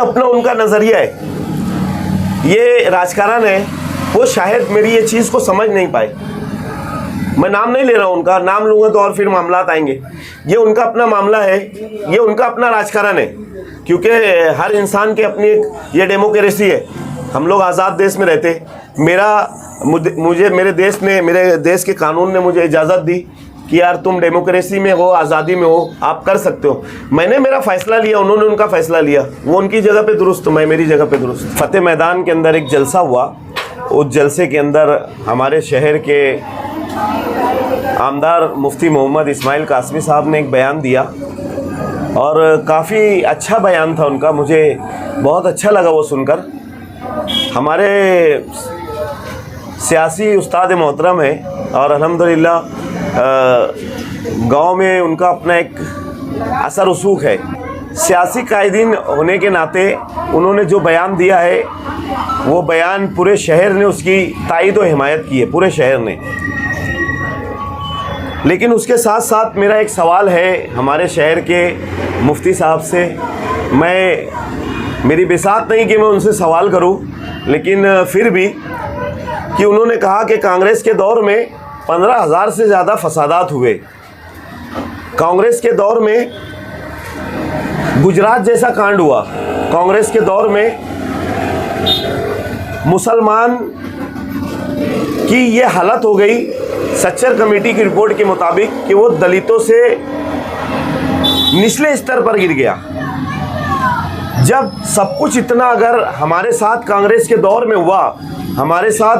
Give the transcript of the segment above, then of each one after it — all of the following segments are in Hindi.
अपना उनका नज़रिया है, ये राजकारण है, वो शायद मेरी ये चीज़ को समझ नहीं पाए। मैं नाम नहीं ले रहा हूँ उनका, नाम लूँगा तो और फिर मामलात आएंगे। ये उनका अपना मामला है, ये उनका अपना राजकारण है, क्योंकि हर इंसान की अपनी एक ये डेमोक्रेसी है। हम लोग आज़ाद देश में रहते, मुझे मेरे देश के कानून ने मुझे इजाज़त दी कि यार तुम डेमोक्रेसी में हो, आज़ादी में हो, आप कर सकते हो। मैंने मेरा फ़ैसला लिया, उन्होंने उनका फ़ैसला लिया, वो उनकी जगह पे दुरुस्त, मैं मेरी जगह पे दुरुस्त। फतेह मैदान के अंदर एक जलसा हुआ, उस जलसे के अंदर हमारे शहर के आमदार मुफ्ती मोहम्मद इस्माइल कासमी साहब ने एक बयान दिया और काफ़ी अच्छा बयान था उनका, मुझे बहुत अच्छा लगा वो सुनकर। हमारे सियासी उस्ताद मोहतरम है और अल्हम्दुलिल्लाह गांव में उनका अपना एक असर रसूख है। सियासी कायदीन होने के नाते उन्होंने जो बयान दिया है, वो बयान पूरे शहर ने उसकी तायद और हिमायत की है, पूरे शहर ने। लेकिन उसके साथ साथ मेरा एक सवाल है हमारे शहर के मुफ्ती साहब से। मेरी बिसात नहीं कि मैं उनसे सवाल करूं, लेकिन फिर भी कि उन्होंने कहा कि कांग्रेस के दौर में 15,000 से ज़्यादा फसादात हुए। कांग्रेस के दौर में गुजरात जैसा कांड हुआ। कांग्रेस के दौर में मुसलमान की ये हालत हो गई सच्चर कमेटी की रिपोर्ट के मुताबिक कि वो दलितों से निचले स्तर पर गिर गया। जब सब कुछ इतना अगर हमारे साथ कांग्रेस के दौर में हुआ, हमारे साथ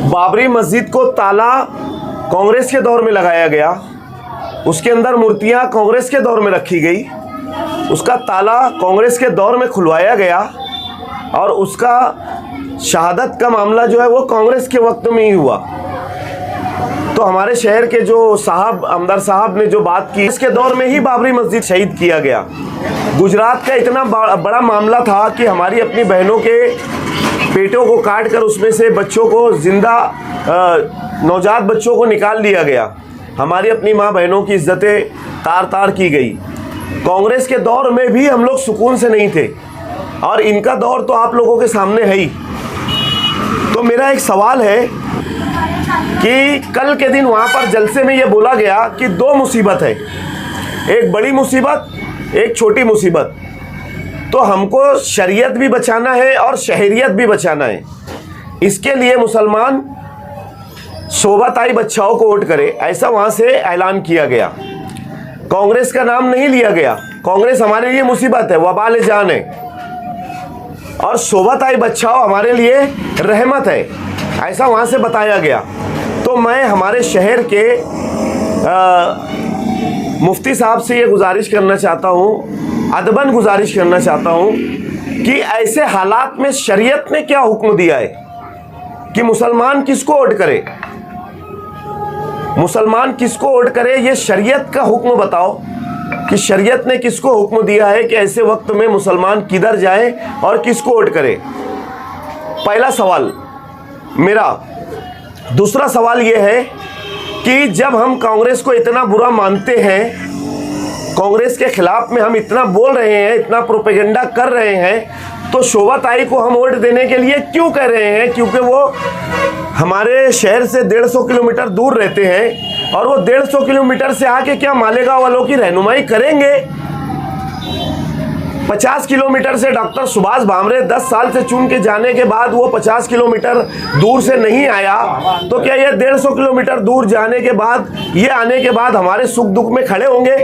बाबरी मस्जिद को ताला कांग्रेस के दौर में लगाया गया, उसके अंदर मूर्तियां कांग्रेस के दौर में रखी गई, उसका ताला कांग्रेस के दौर में खुलवाया गया और उसका शहादत का मामला जो है वो कांग्रेस के वक्त में ही हुआ। तो हमारे शहर के जो साहब आमदार साहब ने जो बात की, इसके दौर में ही बाबरी मस्जिद शहीद किया गया। गुजरात का इतना बड़ा मामला था कि हमारी अपनी बहनों के पेटों को काट कर उसमें से बच्चों को जिंदा नवजात बच्चों को निकाल लिया गया। हमारी अपनी माँ बहनों की इज्जतें तार तार की गई। कांग्रेस के दौर में भी हम लोग सुकून से नहीं थे और इनका दौर तो आप लोगों के सामने है ही। तो मेरा एक सवाल है कि कल के दिन वहाँ पर जलसे में ये बोला गया कि दो मुसीबत है, एक बड़ी मुसीबत, एक छोटी मुसीबत। तो हमको शरीयत भी बचाना है और शहरियत भी बचाना है। इसके लिए मुसलमान शोभाताई बच्चाओं को वोट करे, ऐसा वहाँ से ऐलान किया गया। कांग्रेस का नाम नहीं लिया गया। कांग्रेस हमारे लिए मुसीबत है, वबाल जान है, और शोभाताई बच्चाओं हमारे लिए रहमत है, ऐसा वहाँ से बताया गया। तो मैं हमारे शहर के मुफ्ती साहब से ये गुजारिश करना चाहता हूँ, अदबन गुजारिश करना चाहता हूँ कि ऐसे हालात में शरीयत ने क्या हुक्म दिया है कि मुसलमान किसको वोट करे, मुसलमान किसको वोट करे, ये शरीयत का हुक्म बताओ कि शरीयत ने किसको हुक्म दिया है कि ऐसे वक्त में मुसलमान किधर जाए और किसको वोट करे। पहला सवाल मेरा। दूसरा सवाल ये है कि जब हम कांग्रेस को इतना बुरा मानते हैं, कांग्रेस के खिलाफ में हम इतना बोल रहे हैं, इतना प्रोपेगेंडा कर रहे हैं, तो शोभाताई को हम वोट देने के लिए क्यों कह रहे हैं? क्योंकि वो हमारे शहर से 150 किलोमीटर दूर रहते हैं और वो 150 किलोमीटर से आके क्या मालेगांव वालों की रहनुमाई करेंगे? 50 किलोमीटर से डॉक्टर सुभाष भामरे 10 साल से चुन के जाने के बाद वो 50 किलोमीटर दूर से नहीं आया, तो क्या ये 150 किलोमीटर दूर जाने के बाद, ये आने के बाद हमारे सुख दुख में खड़े होंगे?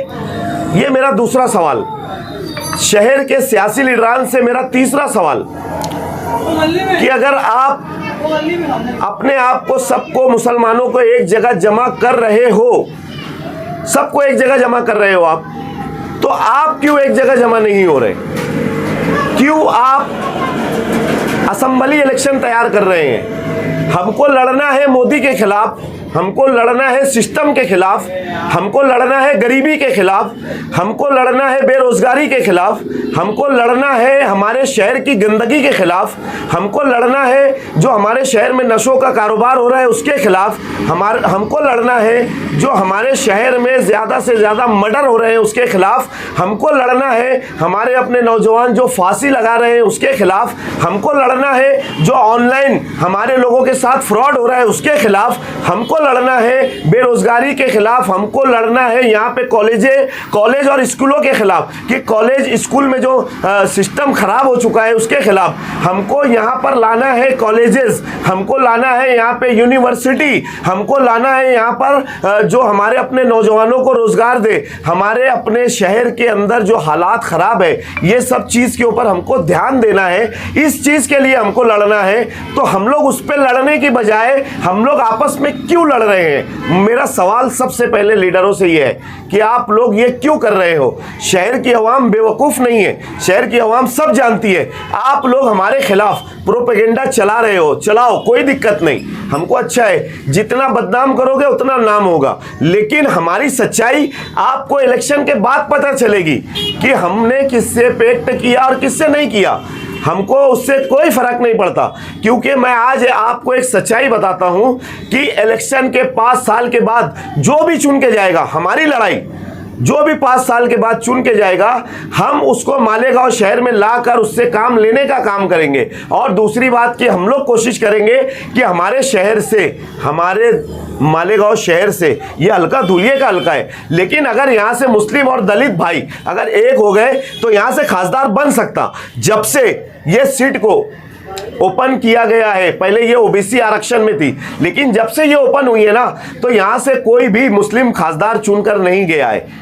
ये मेरा दूसरा सवाल। शहर के सियासी लीडरान से मेरा तीसरा सवाल कि अगर आप अपने आप को, सबको, मुसलमानों को एक जगह जमा कर रहे हो, सबको एक जगह जमा कर रहे हो आप, तो आप क्यों एक जगह जमा नहीं हो रहे? क्यों आप असेंबली इलेक्शन तैयार कर रहे हैं? हमको लड़ना है मोदी के खिलाफ, हमको लड़ना है सिस्टम के खिलाफ, हमको लड़ना है गरीबी के खिलाफ, हमको लड़ना है बेरोजगारी के खिलाफ, हमको लड़ना है हमारे शहर की गंदगी के खिलाफ, हमको लड़ना है जो हमारे शहर में नशों का कारोबार हो रहा है उसके खिलाफ, हमको लड़ना है जो हमारे शहर में ज़्यादा से ज़्यादा मर्डर हो रहे हैं उसके खिलाफ, हमको लड़ना है हमारे अपने नौजवान जो फांसी लगा रहे हैं उसके खिलाफ, हमको लड़ना है जो ऑनलाइन हमारे लोगों के साथ फ्रॉड हो रहा है उसके खिलाफ, हमको लड़ना है बेरोजगारी के खिलाफ, हमको लड़ना है यहाँ पे कॉलेज और स्कूलों के खिलाफ कि कॉलेज स्कूल में जो सिस्टम खराब हो चुका है उसके खिलाफ, हमको यहाँ पर लाना है कॉलेजेस, हमको लाना है यहाँ पे यूनिवर्सिटी, हमको लाना है यहाँ पर जो हमारे अपने नौजवानों को रोजगार दे। हमारे अपने शहर के अंदर जो हालात खराब है ये सब चीज़ के ऊपर हमको ध्यान देना है, इस चीज़ के लिए हमको लड़ना है। तो हम लोग उस पर लड़ने की बजाय हम लोग आपस में क्यों लड़ रहे हैं? मेरा सवाल सबसे पहले लीडरों से ये है कि आप लोग ये क्यों कर रहे हो? शहर की आवाम बेवकूफ़ नहीं है, शहर की आवाम सब जानती है। आप लोग हमारे खिलाफ प्रोपेगेंडा चला रहे हो, चलाओ, कोई दिक्कत नहीं, हमको अच्छा है। जितना बदनाम करोगे उतना नाम होगा, लेकिन हमारी सच्चाई आपको इलेक्शन के बाद पता चलेगी कि हमने किससे पैक्ट किया और किससे नहीं किया। हमको उससे कोई फर्क नहीं पड़ता, क्योंकि मैं आज आपको एक सच्चाई बताता हूं कि इलेक्शन के 5 साल के बाद जो भी चुन के जाएगा, हमारी लड़ाई जो भी 5 साल के बाद चुन के जाएगा, हम उसको मालेगांव शहर में लाकर उससे काम लेने का काम करेंगे। और दूसरी बात कि हम लोग कोशिश करेंगे कि हमारे शहर से, हमारे मालेगांव शहर से, ये हल्का धुलिये का हल्का है, लेकिन अगर यहाँ से मुस्लिम और दलित भाई अगर एक हो गए तो यहाँ से खासदार बन सकता। जब से ये सीट को ओपन किया गया है, पहले ये ओबीसी आरक्षण में थी, लेकिन जब से ये ओपन हुई है ना, तो यहाँ से कोई भी मुस्लिम खासदार चुनकर नहीं गया है।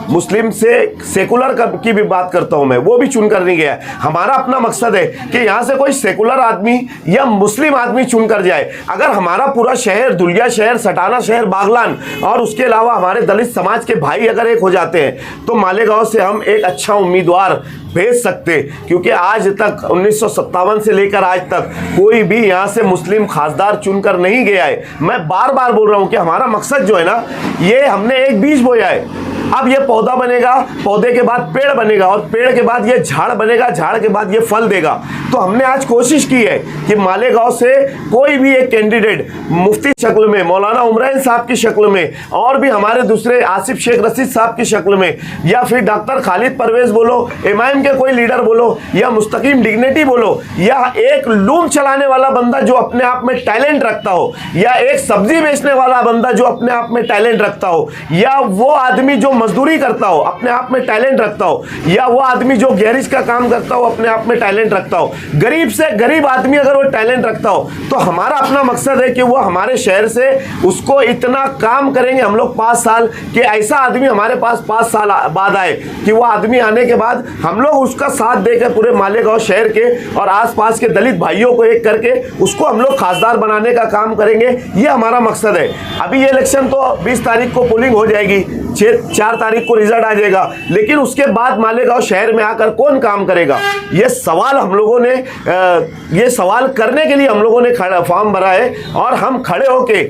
मुस्लिम से सेकुलर की भी बात करता हूं मैं, वो भी चुनकर नहीं गया है। हमारा अपना मकसद है कि यहां से कोई सेकुलर आदमी या मुस्लिम आदमी चुनकर जाए। अगर हमारा पूरा शहर, धुलिया शहर, सटाना शहर, बागलान और उसके अलावा हमारे दलित समाज के भाई अगर एक हो जाते हैं तो मालेगांव से हम एक अच्छा उम्मीदवार भेज सकते, क्योंकि आज तक 1957 से लेकर आज तक कोई भी यहां से मुस्लिम खासदार चुनकर नहीं गया है। मैं बार बार बोल रहा हूं कि हमारा मकसद जो है ना, ये हमने एक बीज बोया है, अब ये पौधा बनेगा, पौधे के बाद पेड़ बनेगा और पेड़ के बाद ये झाड़ बनेगा, झाड़ के बाद ये फल देगा। तो हमने आज कोशिश की है कि मालेगांव से कोई भी एक कैंडिडेट मुफ्ती शक्ल में, मौलाना उमरैन साहब की शक्ल में, और भी हमारे दूसरे आसिफ शेख रशीद साहब की शक्ल में, या फिर डॉक्टर खालिद परवेज बोलो, एमआईएम के कोई लीडर बोलो, या मुस्तकीम डिग्निटी बोलो, या एक लूम चलाने वाला बंदा जो अपने आप में टैलेंट रखता हो, या एक सब्जी बेचने वाला बंदा जो अपने आप में टैलेंट रखता हो, या वो आदमी जो मजदूरी करता हो अपने आप में टैलेंट रखता हो, या वो आदमी जो गैरेज का काम करता हो अपने आप में टैलेंट रखता हो, गरीब से गरीब आदमी अगर वो टैलेंट रखता हो, तो हमारा अपना मकसद है कि वो हमारे शहर से उसको इतना काम करेंगे हम लोग 5 साल कि ऐसा आदमी हमारे पास 5 साल बाद आए कि वो आदमी आने के बाद हम लोग उसका साथ देकर पूरे मालेगांव शहर के और आसपास के दलित भाइयों को एक करके उसको हम लोग खासदार बनाने का काम करेंगे। ये हमारा मकसद है। अभी ये इलेक्शन तो 20 तारीख को पोलिंग हो जाएगी, 4 तारीख को रिजल्ट आ जाएगा, लेकिन उसके बाद मालेगांव शहर में आकर कौन काम करेगा? ये सवाल हम लोगों ने ये सवाल करने के लिए हम लोगों ने फॉर्म भरा है, और हम खड़े होके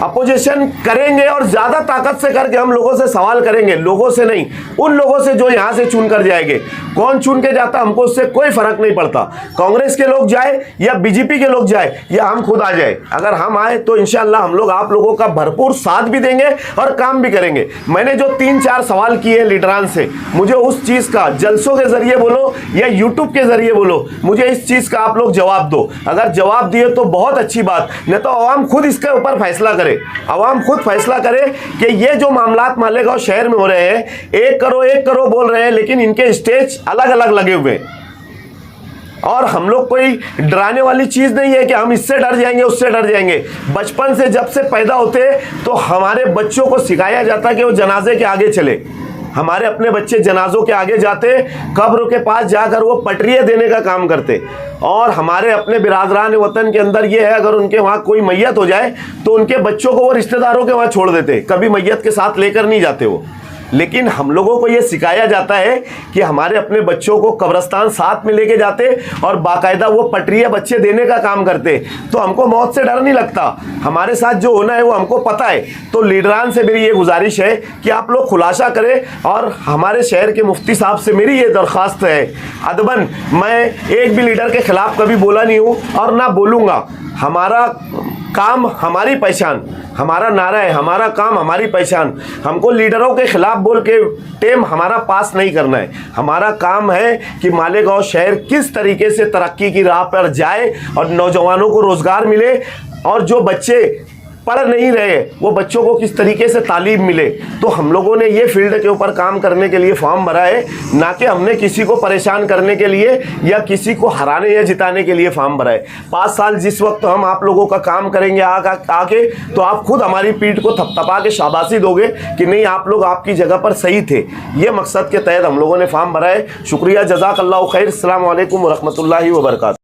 अपोजिशन करेंगे और ज्यादा ताकत से करके हम लोगों से सवाल करेंगे, लोगों से नहीं, उन लोगों से जो यहां से चुन कर जाएंगे। कौन चुन के जाता हमको उससे कोई फर्क नहीं पड़ता, कांग्रेस के लोग जाए या बीजेपी के लोग जाए या हम खुद आ जाए। अगर हम आए तो इंशाल्लाह हम लोग आप लोगों का भरपूर साथ भी देंगे और काम भी करेंगे। मैंने जो 3-4 सवाल किए लीडरान से, मुझे उस चीज का जलसों के जरिए बोलो या यूट्यूब के जरिए बोलो, मुझे इस चीज का आप लोग जवाब दो। अगर जवाब दिए तो बहुत अच्छी बात, नहीं तो आवाम खुद इसके ऊपर फैसला करे। आवाम खुद फैसला करे कि ये जो मामलात मालेगांव शहर में हो रहे हैं, 1 करो बोल रहे हैं, लेकिन इनके स्टेज अलग अलग लगे हुए हैं। और हम लोग कोई डराने वाली चीज नहीं है कि हम इससे डर जाएंगे उससे डर जाएंगे। बचपन से जब से पैदा होते तो हमारे बच्चों को सिखाया जाता कि वो जनाजे के आगे चले। हमारे अपने बच्चे जनाजों के आगे जाते, कब्र के पास जाकर वो पटरियाँ देने का काम करते। और हमारे अपने बिरादरान वतन के अंदर ये है, अगर उनके वहाँ कोई मैयत हो जाए तो उनके बच्चों को वो रिश्तेदारों के वहाँ छोड़ देते, कभी मैयत के साथ लेकर नहीं जाते वो। लेकिन हम लोगों को ये सिखाया जाता है कि हमारे अपने बच्चों को कब्रिस्तान साथ में लेके जाते और बाकायदा वो पटरिया बच्चे देने का काम करते, तो हमको मौत से डर नहीं लगता। हमारे साथ जो होना है वो हमको पता है। तो लीडरान से मेरी ये गुजारिश है कि आप लोग खुलासा करें और हमारे शहर के मुफ्ती साहब से मेरी ये दरख्वास्त है, अदबन मैं एक भी लीडर के खिलाफ कभी बोला नहीं हूँ और ना बोलूँगा। हमारा काम हमारी पहचान, हमारा नारा है, हमारा काम हमारी पहचान। हमको लीडरों के खिलाफ बोल के टेम हमारा पास नहीं करना है। हमारा काम है कि मालेगांव शहर किस तरीके से तरक्की की राह पर जाए और नौजवानों को रोज़गार मिले, और जो बच्चे पढ़ नहीं रहे वो बच्चों को किस तरीके से तालीम मिले। तो हम लोगों ने ये फील्ड के ऊपर काम करने के लिए फॉर्म भरा है, ना कि हमने किसी को परेशान करने के लिए या किसी को हराने या जिताने के लिए फॉर्म भरा है। 5 साल जिस वक्त हम आप लोगों का काम करेंगे आगे, तो आप खुद हमारी पीठ को थपथपा के शाबाशी दोगे कि नहीं आप लोग आपकी जगह पर सही थे। ये मकसद के तहत हम लोगों ने फॉर्म भरा है। शुक्रिया, जज़ाकल्लाहु खैर। अस्सलामु अलैकुम व रहमतुल्लाहि व बरकातहू।